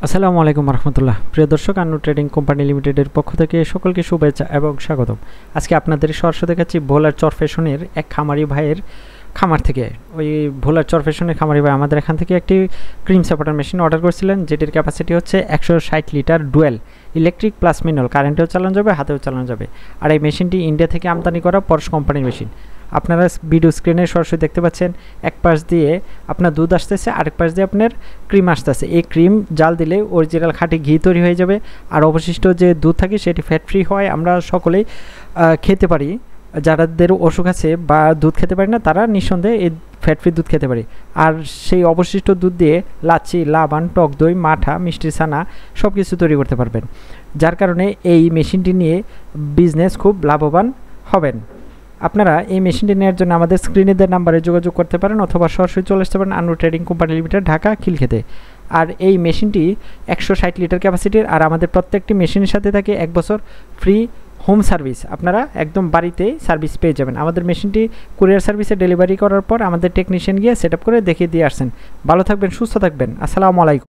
আসসালামু আলাইকুম রহমতুল্লাহ। প্রিয় দর্শক, আন্নু ট্রেডিং কোম্পানি লিমিটেডের পক্ষ থেকে সকলকে শুভেচ্ছা এবং স্বাগতম। আজকে আপনাদের সরাসরি দেখাচ্ছি ভোলার চর ফ্যাশনের এক খামারি ভাইয়ের খামার থেকে। ওই ভোলার চর ফ্যাশনের খামারি ভাই আমাদের এখান থেকে একটি ক্রিম সাপোর্টার মেশিন অর্ডার করেছিলেন, যেটির ক্যাপাসিটি হচ্ছে 160 litre dual electric plus manual, কারেন্টেও চালানো যাবে, হাতেও চালানো যাবে। আর এই মেশিনটি ইন্ডিয়া থেকে আমদানি করা পরশ কোম্পানির মেশিন। আপনারা ভিডিও স্ক্রিনে সরাসরি দেখতে পাচ্ছেন, এক পাশ দিয়ে আপনার দুধ আসতেছে, আরেক পাশ দিয়ে আপনার ক্রিম আসতেছে। এই ক্রিম জাল দিলে অরিজিনাল খাঁটি ঘি তৈরি হয়ে যাবে, আর অবশিষ্ট যে দুধ থাকে সেটি ফ্যাট ফ্রি হয়, আমরা সকলেই খেতে পারি। যাদের অসুখ আছে বা দুধ খেতে পারি না, তারা নিঃসন্দেহে এই ফ্যাট ফ্রি দুধ খেতে পারি। আর সেই অবশিষ্ট দুধ দিয়ে লাচ্ছি, লাবান, টক দই, মাঠা, মিষ্টি ছানা সব কিছু তৈরি করতে পারবেন। যার কারণে এই মেশিনটি নিয়ে বিজনেস খুব লাভবান হবেন। আপনারা এই মেশিনটি নেওয়ার জন্য আমাদের স্ক্রিনে দেওয়া নাম্বারে যোগাযোগ করতে পারেন, অথবা সরাসরি চলে আসতে পারেন Annu trading company limited, Dhaka খিলক্ষেতে। আর এই মেশিনটি 160 লিটার ক্যাপাসিটির, আর আমাদের প্রত্যেকটি মেশিনের সাথে থাকে 1 বছর ফ্রি হোম সার্ভিস। আপনারা একদম বাড়িতেই সার্ভিস পেয়ে যাবেন। আমাদের মেশিনটি কুরিয়ার সার্ভিসে ডেলিভারি করার পর আমাদের টেকনিশিয়ান গিয়ে সেট আপ করে দেখিয়ে দিয়ে আসছেন। ভালো থাকবেন, সুস্থ থাকবেন। আসসালামু আলাইকুম।